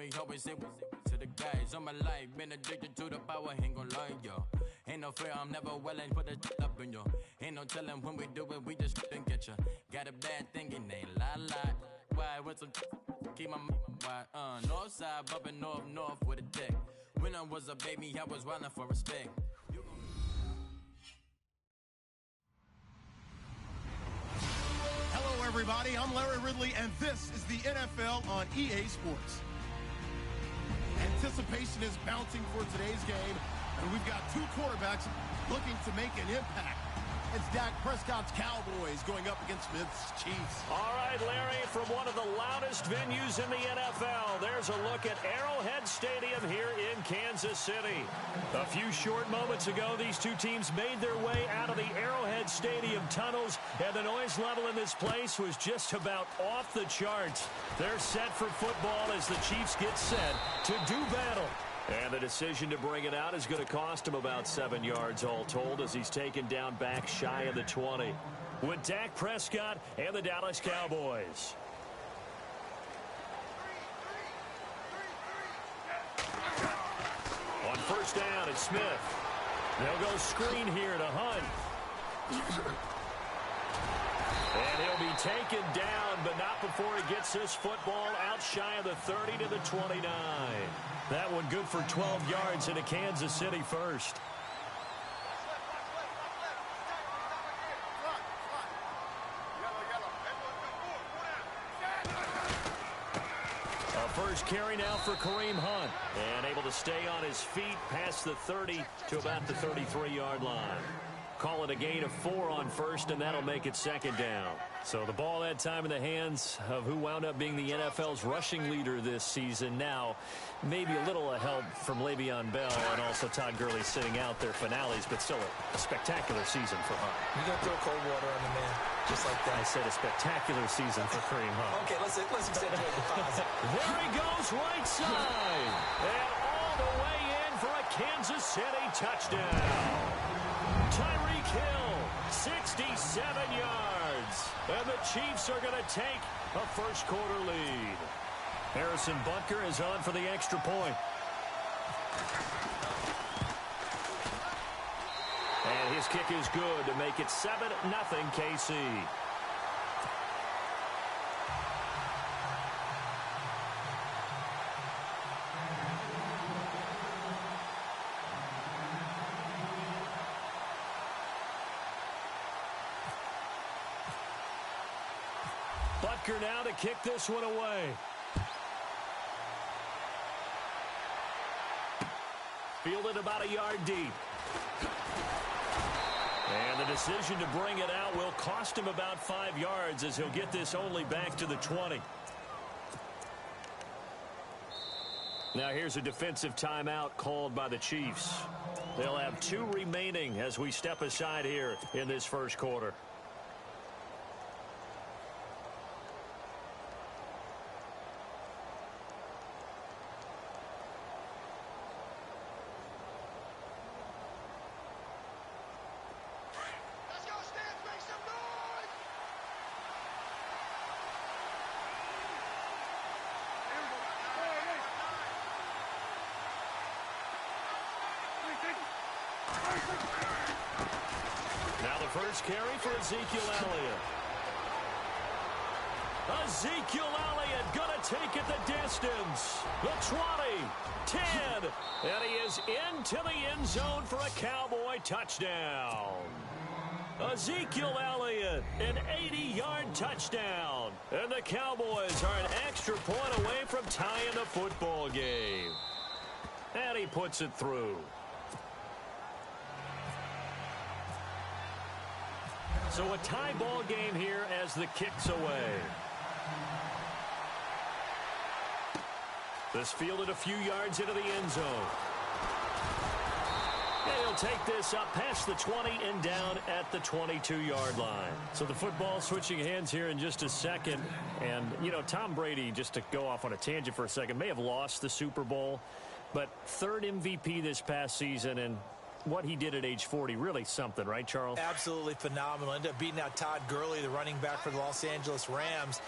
me always say to the guys on my life, been addicted to the power, ain't gon' lie, yo. Ain't no fear, I'm never willing, put the up in you. Ain't no telling when we do it, we just didn't get ya. Got a bad thing, it ain't lie. Why, with some keep my why, north side, bumping north with a dick. When I was a baby, I was wildin' for respect. Hello, everybody. I'm Larry Ridley, and this is the NFL on EA Sports. Anticipation is bouncing for today's game, and we've got two quarterbacks looking to make an impact. It's Dak Prescott's Cowboys going up against Smith's Chiefs. All right, Larry, from one of the loudest venues in the NFL, there's a look at Arrowhead Stadium here in Kansas City. A few short moments ago, these two teams made their way out of the Arrowhead Stadium tunnels, and the noise level in this place was just about off the charts. They're set for football as the Chiefs get set to do battle. And the decision to bring it out is going to cost him about 7 yards all told as he's taken down back shy of the 20. With Dak Prescott and the Dallas Cowboys. On first down, it's Smith. They'll go screen here to Hunt. And he'll be taken down, but not before he gets this football out shy of the 30 to the 29. That one good for 12 yards into Kansas City first. A first carry now for Kareem Hunt. And able to stay on his feet past the 30 to about the 33-yard line. Call it a gain of 4 on first, and that'll make it second down. So the ball that time in the hands of who wound up being the NFL's rushing leader this season. Now, maybe a little help from Le'Veon Bell and also Todd Gurley sitting out their finales, but still a spectacular season for Hunt. You're going to throw cold water on the man, just like that. I said a spectacular season for Kareem Hunt. Okay, let's accentuate the positive. There he goes, right side. And all the way in for a Kansas City touchdown. Tyreek Hill, 67 yards. And the Chiefs are going to take a first-quarter lead. Harrison Butker is on for the extra point. And his kick is good to make it 7-0 KC. Butker now to kick this one away. Fielded about a yard deep. And the decision to bring it out will cost him about 5 yards as he'll get this only back to the 20. Now here's a defensive timeout called by the Chiefs. They'll have 2 remaining as we step aside here in this first quarter. Now the first carry for Ezekiel Elliott. Ezekiel Elliott going to take it the distance. The 20, 10, and he is into the end zone for a Cowboy touchdown. Ezekiel Elliott, an 80-yard touchdown. And the Cowboys are an extra point away from tying the football game. And he puts it through. So a tie ball game here as the kick's away. This fielded a few yards into the end zone. And he'll take this up past the 20 and down at the 22-yard line. So the football switching hands here in just a second. And, you know, Tom Brady, just to go off on a tangent for a second, may have lost the Super Bowl, but 3rd MVP this past season, and what he did at age 40, really something, right, Charles? Absolutely phenomenal. Ended up beating out Todd Gurley, the running back for the Los Angeles Rams.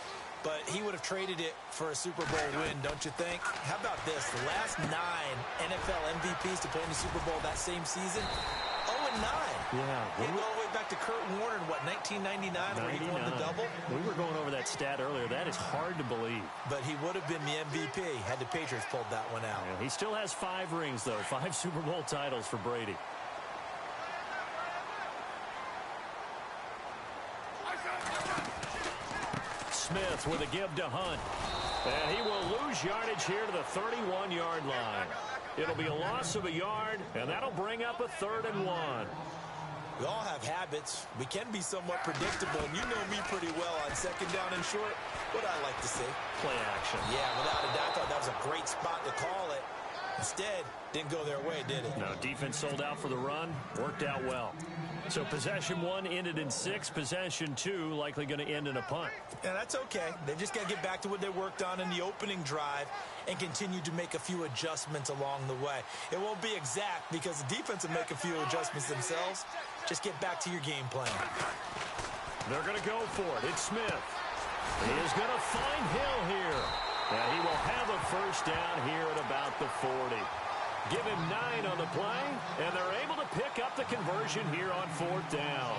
but he would have traded it for a Super Bowl win, don't you think? How about this? The last 9 NFL MVPs to play in the Super Bowl that same season, 0-9. Yeah. He go all the way back to Kurt Warner in, what, 1999 where he won the double? We were going over that stat earlier. That is hard to believe. But he would have been the MVP had the Patriots pulled that one out. Yeah, he still has 5 rings, though. 5 Super Bowl titles for Brady. Smith with a give to Hunt. And he will lose yardage here to the 31-yard line. It'll be a loss of a yard, and that'll bring up a 3rd and 1. We all have habits. We can be somewhat predictable, and you know me pretty well on 2nd down and short. What I like to see. Play action. Yeah, without a doubt, I thought that was a great spot to call it. Instead, didn't go their way, did it? No, defense sold out for the run. Worked out well. So possession 1 ended in 6. Possession 2 likely going to end in a punt. Yeah, that's okay. They've just got to get back to what they worked on in the opening drive and continue to make a few adjustments along the way. It won't be exact because the defense will make a few adjustments themselves. Just get back to your game plan. They're going to go for it. It's Smith. He is going to find Hill here. And he will have a 1st down here at about the 40. Give him 9 on the play, and they're able to pick up the conversion here on 4th down.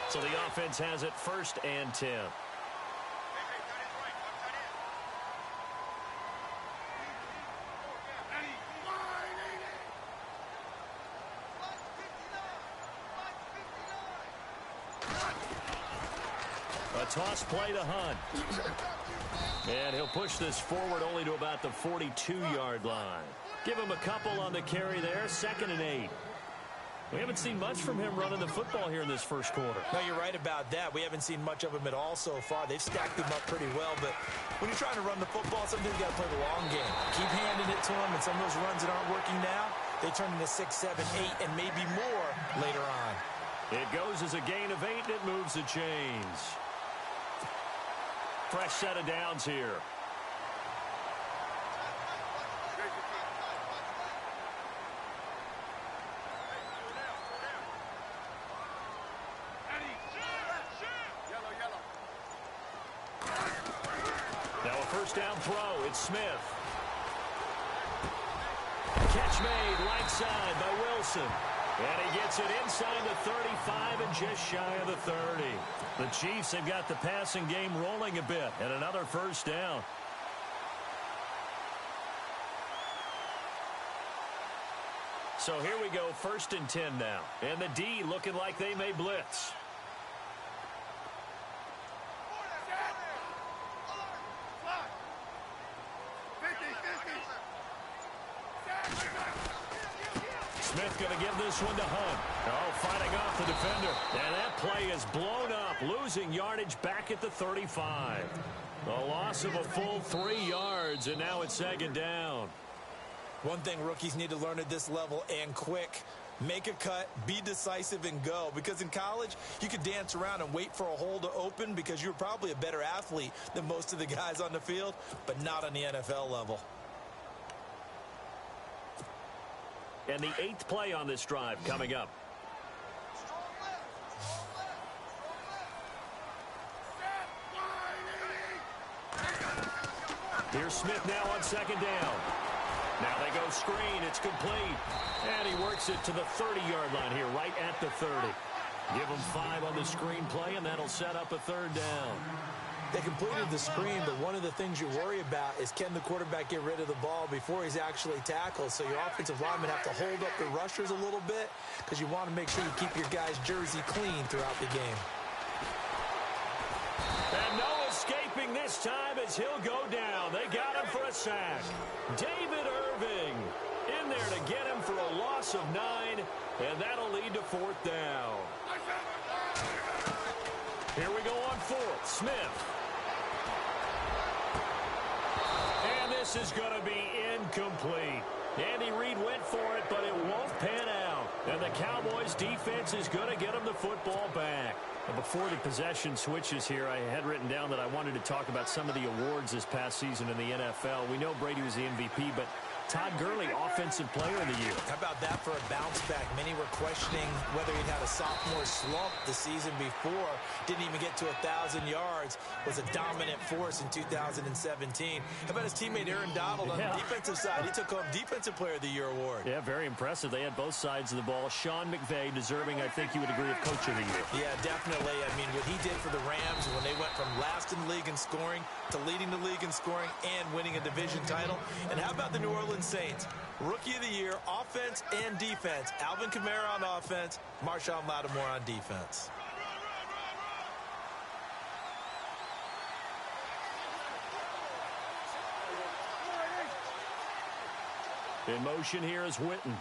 So the offense has it 1st and 10. A toss play to Hunt. And he'll push this forward only to about the 42-yard line. Give him a couple on the carry there. 2nd and 8. We haven't seen much from him running the football here in this 1st quarter. No, you're right about that. We haven't seen much of him at all so far. They've stacked him up pretty well, but when you're trying to run the football, sometimes you got to play the long game. Keep handing it to him, and some of those runs that aren't working now, they turn into 6, 7, 8, and maybe more later on. It goes as a gain of 8, and it moves the chains. Fresh set of downs here. Now a 1st down throw. It's Smith. Catch made right side by Wilson. And he gets it inside the 35 and just shy of the 30. The Chiefs have got the passing game rolling a bit. And another 1st down. So here we go, 1st and 10 now. And the D looking like they may blitz. Smith going to give this one to Hunt. Oh, fighting off the defender. And that play is blown up, losing yardage back at the 35. A loss of a full 3 yards, and now it's 2nd down. One thing rookies need to learn at this level, and quick. Make a cut, be decisive, and go. Because in college, you could dance around and wait for a hole to open because you're probably a better athlete than most of the guys on the field, but not on the NFL level. And the 8th play on this drive coming up. Here's Smith now on 2nd down. Now they go screen. It's complete. And he works it to the 30-yard line here, right at the 30. Give him 5 on the screen play, and that'll set up a 3rd down. They completed the screen, but one of the things you worry about is can the quarterback get rid of the ball before he's actually tackled. So your offensive linemen have to hold up the rushers a little bit because you want to make sure you keep your guy's jersey clean throughout the game. And no escaping this time as he'll go down. They got him for a sack. David Irving in there to get him for a loss of 9, and that'll lead to 4th down. Here we go on 4th. Smith. And this is going to be incomplete. Andy Reid went for it, but it won't pan out. And the Cowboys defense is going to get him the football back. Well, before the possession switches here, I had written down that I wanted to talk about some of the awards this past season in the NFL. We know Brady was the MVP, but Todd Gurley, Offensive Player of the Year. How about that for a bounce back? Many were questioning whether he'd had a sophomore slump the season before. Didn't even get to 1,000 yards. Was a dominant force in 2017. How about his teammate Aaron Donald on the defensive side? He took home Defensive Player of the Year award. Yeah, very impressive. They had both sides of the ball. Sean McVay deserving, I think you would agree, of Coach of the Year. Yeah, definitely. I mean, what he did for the Rams when they went from last in the league in scoring to leading the league in scoring and winning a division title. And how about the New Orleans Saints? Rookie of the Year, offense and defense. Alvin Kamara on offense, Marshawn Lattimore on defense. In motion here is Witten.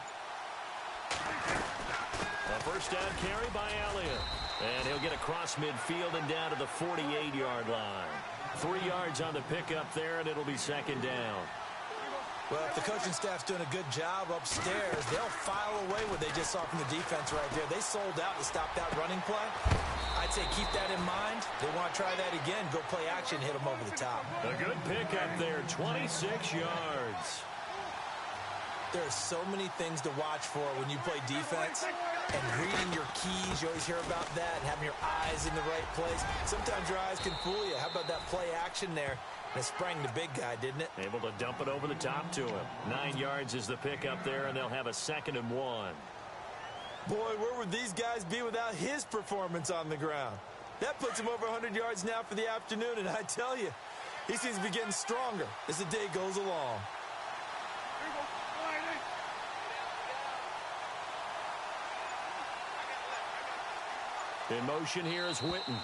A first down carry by Elliott. And he'll get across midfield and down to the 48-yard line. 3 yards on the pickup there, and it'll be second down. Well, if the coaching staff's doing a good job upstairs, they'll file away what they just saw from the defense right there. They sold out to stop that running play. I'd say keep that in mind. They want to try that again. Go play action, hit them over the top. A good pickup there, 26 yards. There are so many things to watch for when you play defense. And reading your keys, you always hear about that, and having your eyes in the right place. Sometimes your eyes can fool you. How about that play action there? And it sprang the big guy, didn't it? Able to dump it over the top to him. 9 yards is the pickup there, and they'll have a 2nd and 1. Boy, where would these guys be without his performance on the ground? That puts him over 100 yards now for the afternoon, and I tell you, he seems to be getting stronger as the day goes along. In motion here is Witten.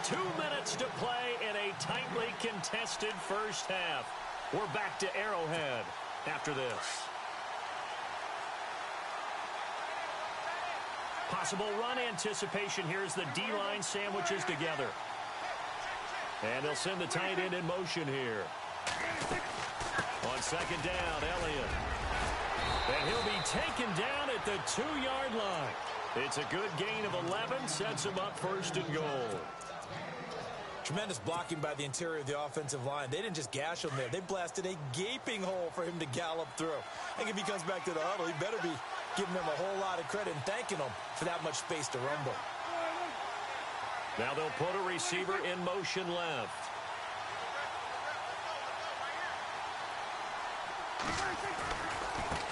Two minutes to play in a tightly contested first half. We're back to Arrowhead after this. Possible run anticipation. Here's the D-line sandwiches together. And they'll send the tight end in motion here. On second down, Elliott. And he'll be taken down at the 2-yard line. It's a good gain of 11, sets him up 1st and goal. Tremendous blocking by the interior of the offensive line. They didn't just gash him there. They blasted a gaping hole for him to gallop through. I think if he comes back to the huddle, he better be giving them a whole lot of credit and thanking them for that much space to rumble. Now they'll put a receiver in motion left.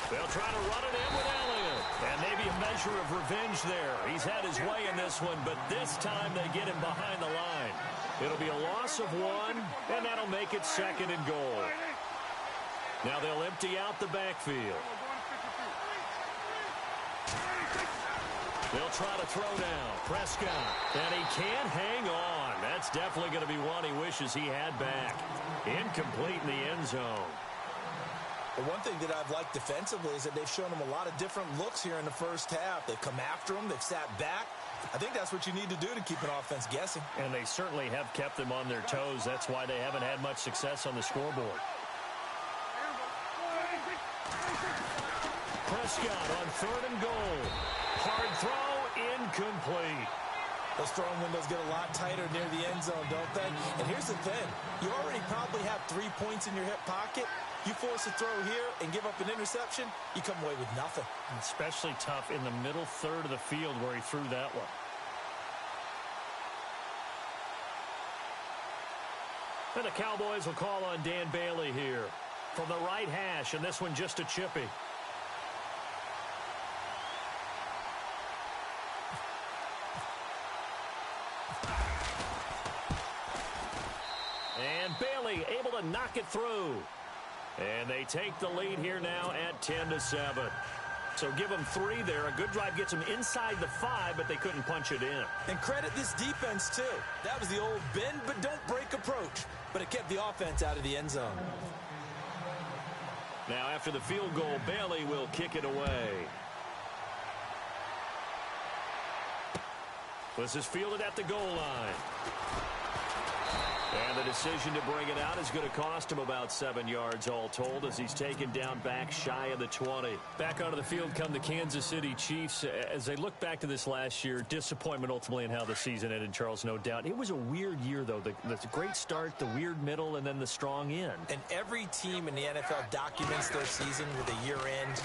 They'll try to run it in with Elliott. And maybe a measure of revenge there. He's had his way in this one, but this time they get him behind the line. It'll be a loss of 1, and that'll make it 2nd and goal. Now they'll empty out the backfield. They'll try to throw now. Prescott. And he can't hang on. That's definitely going to be one he wishes he had back. Incomplete in the end zone. The one thing that I've liked defensively is that they've shown him a lot of different looks here in the first half. They've come after him. They've sat back. I think that's what you need to do to keep an offense guessing. And they certainly have kept them on their toes. That's why they haven't had much success on the scoreboard. Prescott on 3rd and goal. Hard throw, incomplete. Those throwing windows get a lot tighter near the end zone, don't they? And here's the thing. You already probably have 3 points in your hip pocket. You force a throw here and give up an interception, you come away with nothing. Especially tough in the middle third of the field where he threw that one. And the Cowboys will call on Dan Bailey here from the right hash, and this one just a chippy. And Bailey able to knock it through. And they take the lead here now at 10-7. So give them 3 there. A good drive gets them inside the 5, but they couldn't punch it in. And credit this defense, too. That was the old bend but don't break approach. But it kept the offense out of the end zone. Now after the field goal, Bailey will kick it away. This is fielded at the goal line. And the decision to bring it out is going to cost him about 7 yards all told as he's taken down back shy of the 20. Back onto the field come the Kansas City Chiefs. As they look back to this last year, disappointment ultimately in how the season ended, Charles, no doubt. It was a weird year, though. The great start, the weird middle, and then the strong end. And every team in the NFL documents their season with a year-end,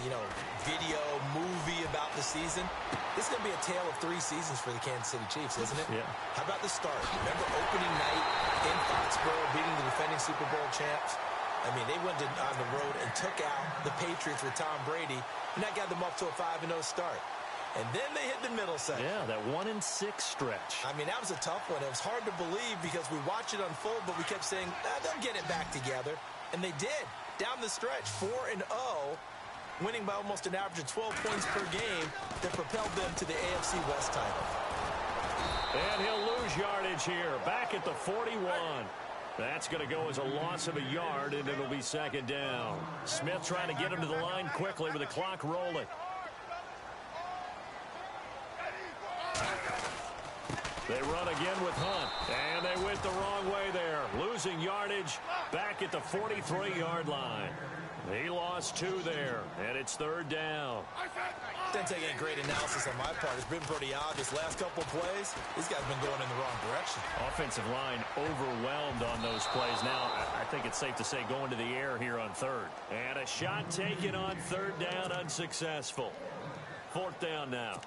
video, movie about the season. This is going to be a tale of 3 seasons for the Kansas City Chiefs, isn't it? Yeah. How about the start? Remember opening night in Foxborough, beating the defending Super Bowl champs? I mean, they went on the road and took out the Patriots with Tom Brady, and that got them up to a 5-0 start. And then they hit the middle section. Yeah, that 1-6 stretch. I mean, that was a tough one. It was hard to believe because we watched it unfold, but we kept saying, they'll get it back together. And they did. Down the stretch, 4-0, winning by almost an average of 12 points per game that propelled them to the AFC West title. And he'll lose yardage here, back at the 41. That's going to go as a loss of a yard, and it'll be 2nd down. Smith trying to get him to the line quickly with the clock rolling. They run again with Hunt, and they went the wrong way there. Losing yardage back at the 43-yard line. He lost 2 there, and it's 3rd down. Didn't take any great analysis on my part. It's been pretty obvious. Last couple plays, these guys have been going in the wrong direction. Offensive line overwhelmed on those plays. Now, I think it's safe to say going to the air here on 3rd. And a shot taken on 3rd down, unsuccessful. 4th down now.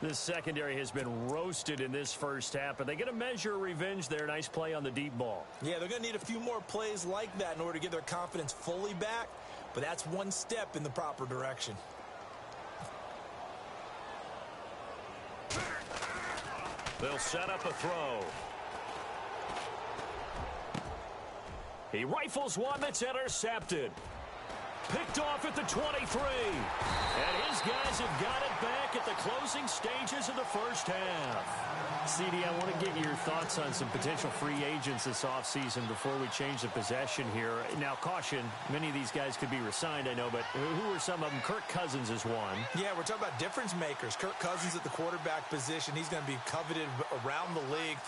This secondary has been roasted in this first half, but they get a measure of revenge there. Nice play on the deep ball. Yeah, they're going to need a few more plays like that in order to get their confidence fully back, but that's one step in the proper direction. They'll set up a throw. He rifles one that's intercepted. Picked off at the 23. And his guys have got it back at the closing stages of the first half. CD, I want to get your thoughts on some potential free agents this offseason before we change the possession here. Now, caution, many of these guys could be re-signed, I know, but who are some of them? Kirk Cousins is one. Yeah, we're talking about difference makers. Kirk Cousins at the quarterback position. He's going to be coveted around the league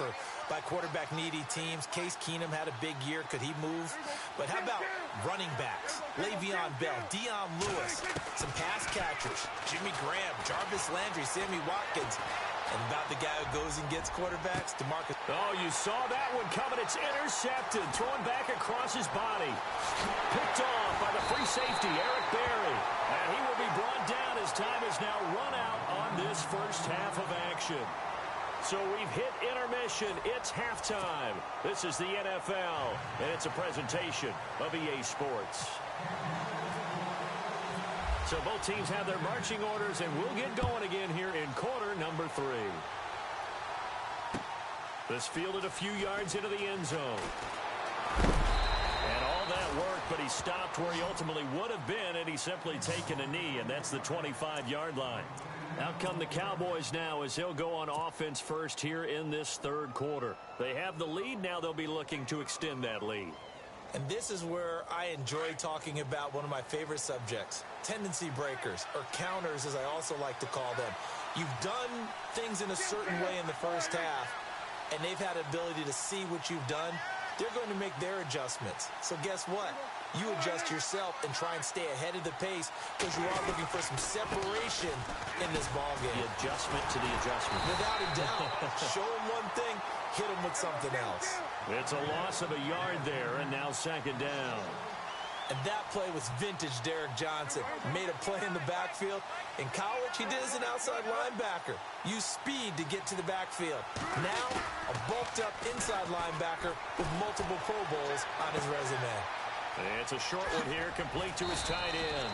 by quarterback-needy teams. Case Keenum had a big year. Could he move? But how about running backs? Le'Veon Bell, Dion Lewis, some pass catchers, Jimmy Graham, Jarvis Landry, Sammy Watkins. And about the guy who goes and gets quarterbacks, DeMarcus. Oh, you saw that one coming. It's intercepted. Thrown back across his body. Picked off by the free safety, Eric Berry. And he will be brought down as time is now run out on this first half of action. So we've hit intermission. It's halftime. This is the NFL, and it's a presentation of EA Sports. So both teams have their marching orders, and we'll get going again here in quarter number 3. This fielded a few yards into the end zone. And all that work, but he stopped where he ultimately would have been, and he's simply taken a knee, and that's the 25-yard line. Out come the Cowboys now as they'll go on offense first here in this 3rd quarter. They have the lead. Now they'll be looking to extend that lead. And this is where I enjoy talking about one of my favorite subjects, tendency breakers, or counters as I also like to call them. You've done things in a certain way in the first half, and they've had the ability to see what you've done. They're going to make their adjustments. So guess what? You adjust yourself and try and stay ahead of the pace because you are looking for some separation in this ballgame. The adjustment to the adjustment. Without a doubt. Show them one thing, hit them with something else. It's a loss of a yard there, and now 2nd down. And that play was vintage Derek Johnson. Made a play in the backfield. In college, he did as an outside linebacker. Used speed to get to the backfield. Now, a bulked-up inside linebacker with multiple Pro Bowls on his resume. It's a short one here, complete to his tight end.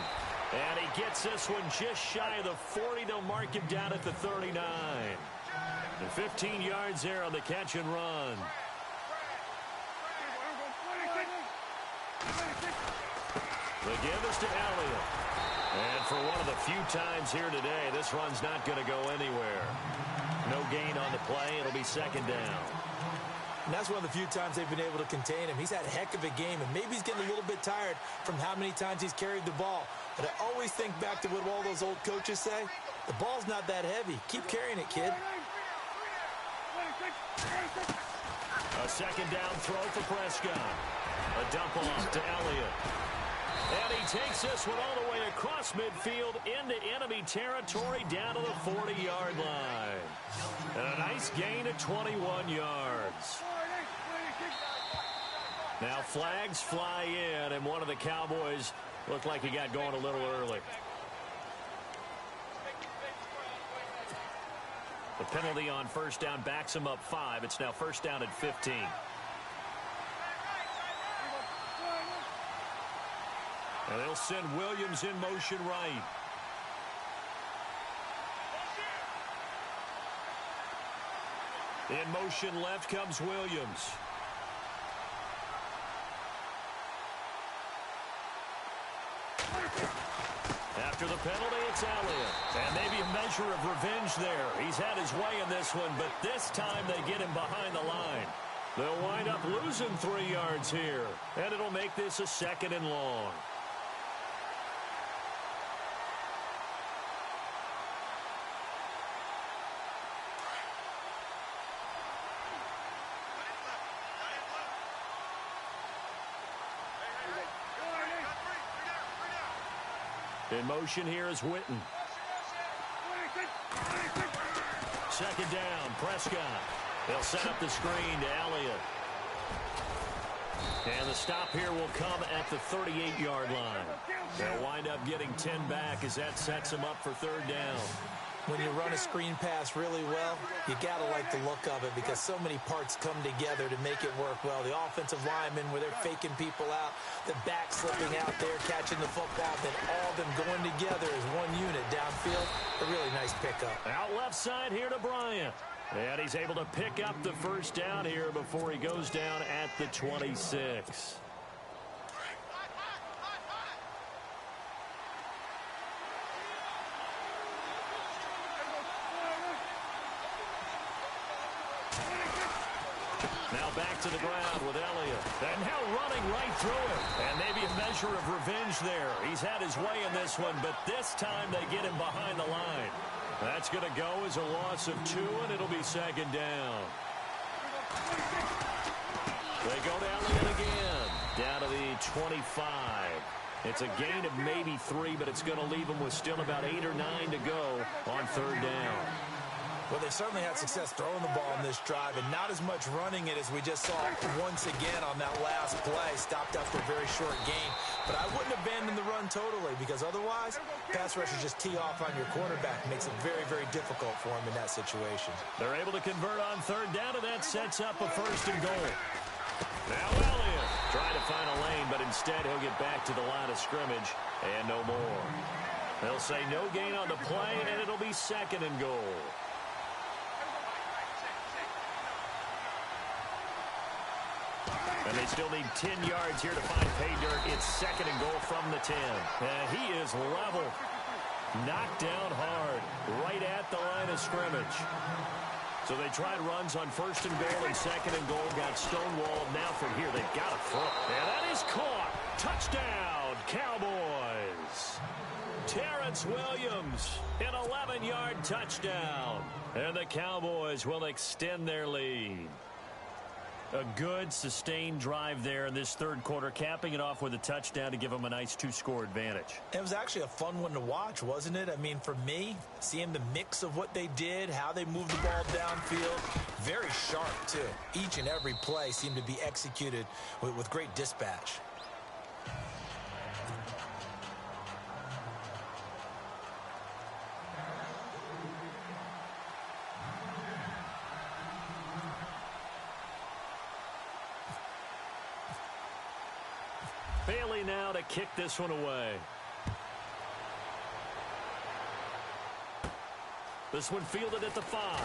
And he gets this one just shy of the 40. They'll mark him down at the 39. And 15 yards there on the catch and run. The give is to Elliott. And for one of the few times here today, this run's not going to go anywhere. No gain on the play. It'll be 2nd down. And that's one of the few times they've been able to contain him. He's had a heck of a game, and maybe he's getting a little bit tired from how many times he's carried the ball. But I always think back to what all those old coaches say. The ball's not that heavy. Keep carrying it, kid. A second down throw for Prescott. A dump off to Elliott. And he takes this one all the way across midfield into enemy territory down to the 40-yard line. And a nice gain of 21 yards. Now flags fly in, and one of the Cowboys looked like he got going a little early. The penalty on first down backs him up 5. It's now first down at 15. And they'll send Williams in motion right. In motion left comes Williams. After the penalty, it's Elliott. And maybe a measure of revenge there. He's had his way in this one, but this time they get him behind the line. They'll wind up losing 3 yards here. And it'll make this a second and long. In motion here is Witten. Second down, Prescott. They'll set up the screen to Elliott. And the stop here will come at the 38-yard line. They'll wind up getting 10 back as that sets them up for third down. When you run a screen pass really well, you got to like the look of it because so many parts come together to make it work well. The offensive linemen, where they're faking people out, the back slipping out there, catching the football, then all of them going together as one unit downfield. A really nice pickup. Out left side here to Bryant. And he's able to pick up the first down here before he goes down at the 26. Now back to the ground with Elliott. And now running right through it. And maybe a measure of revenge there. He's had his way in this one, but this time they get him behind the line. That's going to go as a loss of 2, and it'll be second down. They go to Elliott again. Down to the 25. It's a gain of maybe 3, but it's going to leave them with still about 8 or 9 to go on third down. Well, they certainly had success throwing the ball in this drive and not as much running it as we just saw once again on that last play. Stopped after a very short gain. But I wouldn't abandon the run totally because otherwise, pass rushers just tee off on your quarterback. Makes it very, very difficult for him in that situation. They're able to convert on third down, and that sets up a first and goal. Now Elliott trying to find a lane, but instead he'll get back to the line of scrimmage and no more. They'll say no gain on the play, and it'll be second and goal. And they still need 10 yards here to find pay dirt. It's second and goal from the 10. And he is level. Knocked down hard. Right at the line of scrimmage. So they tried runs on first and goal and second and goal. Got stonewalled. Now from here, they've got a throw. And that is caught. Touchdown, Cowboys. Terrence Williams, an 11-yard touchdown. And the Cowboys will extend their lead. A good, sustained drive there in this third quarter, capping it off with a touchdown to give them a nice 2-score advantage. It was actually a fun one to watch, wasn't it? I mean, for me, seeing the mix of what they did, how they moved the ball downfield, very sharp, too. Each and every play seemed to be executed with great dispatch. Bailey now to kick this one away. This one fielded at the 5.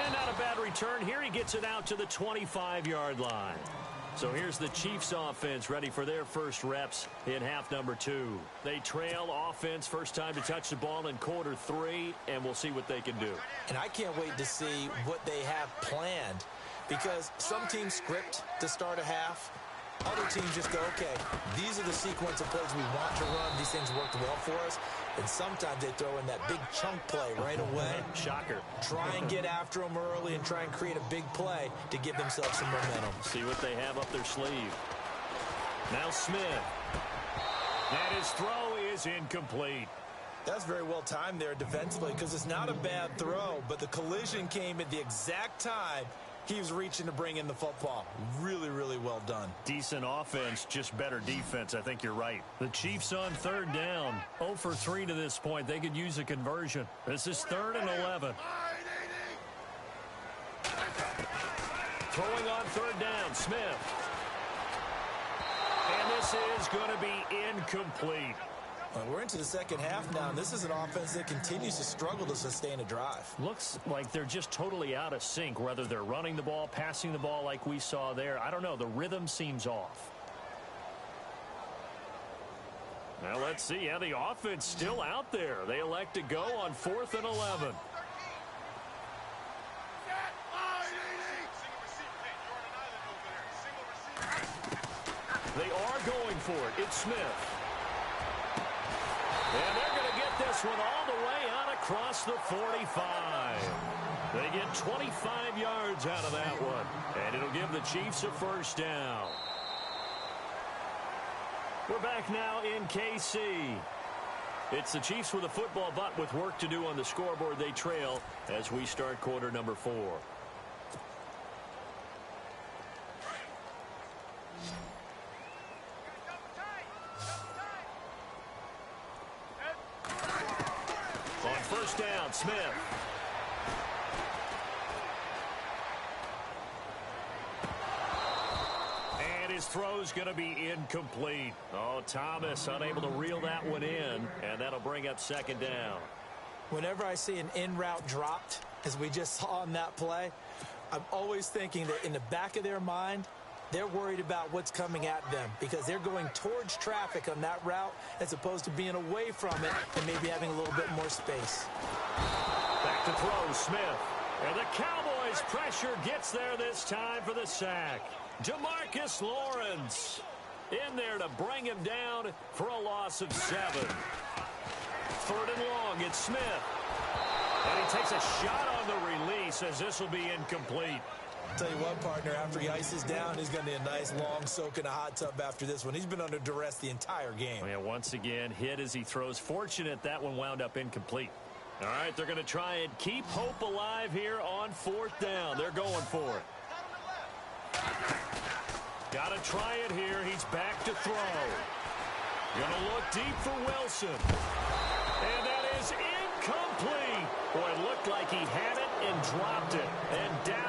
And not a bad return here. He gets it out to the 25-yard line. So here's the Chiefs offense ready for their first reps in half number 2. They trail offense first time to touch the ball in quarter 3, and we'll see what they can do. And I can't wait to see what they have planned. Because some teams script to start a half. Other teams just go, okay, these are the sequence of plays we want to run. These things worked well for us. And sometimes they throw in that big chunk play right away. Shocker. Try and get after them early and try and create a big play to give themselves some momentum. See what they have up their sleeve. Now Smith. And his throw is incomplete. That's very well timed there defensively because it's not a bad throw, but the collision came at the exact time he was reaching to bring in the football. Really, really well done. Decent offense, just better defense. I think you're right. The Chiefs on third down. 0 for 3 to this point. They could use a conversion. This is 3rd and 11. Throwing on third down, Smith. And this is going to be incomplete. Well, we're into the second half now, and this is an offense that continues to struggle to sustain a drive. Looks like they're just totally out of sync, whether they're running the ball, passing the ball like we saw there. I don't know. The rhythm seems off. Now let's see how the offense still out there. They elect to go on 4th and 11. They are going for it. It's Smith. And they're going to get this one all the way out across the 45. They get 25 yards out of that one. And it'll give the Chiefs a first down. We're back now in KC. It's the Chiefs with a football, but with work to do on the scoreboard. They trail as we start quarter number 4. First down, Smith. And his throw's going to be incomplete. Oh, Thomas unable to reel that one in, and that'll bring up 2nd down. Whenever I see an in-route dropped, as we just saw on that play, I'm always thinking that in the back of their mind, they're worried about what's coming at them because they're going towards traffic on that route as opposed to being away from it and maybe having a little bit more space. Back to throw, Smith. And the Cowboys' pressure gets there this time for the sack. Demarcus Lawrence in there to bring him down for a loss of 7. 3rd and long, it's Smith. And he takes a shot on the release as this will be incomplete. Tell you what, partner, after he ices down, he's going to need a nice long soak in a hot tub after this one. He's been under duress the entire game. Yeah, once again, hit as he throws. Fortunate that one wound up incomplete. All right, they're going to try and keep hope alive here on 4th down. They're going for it. Got to try it here. He's back to throw. Going to look deep for Wilson. And that is incomplete. Boy, it looked like he had it and dropped it. And down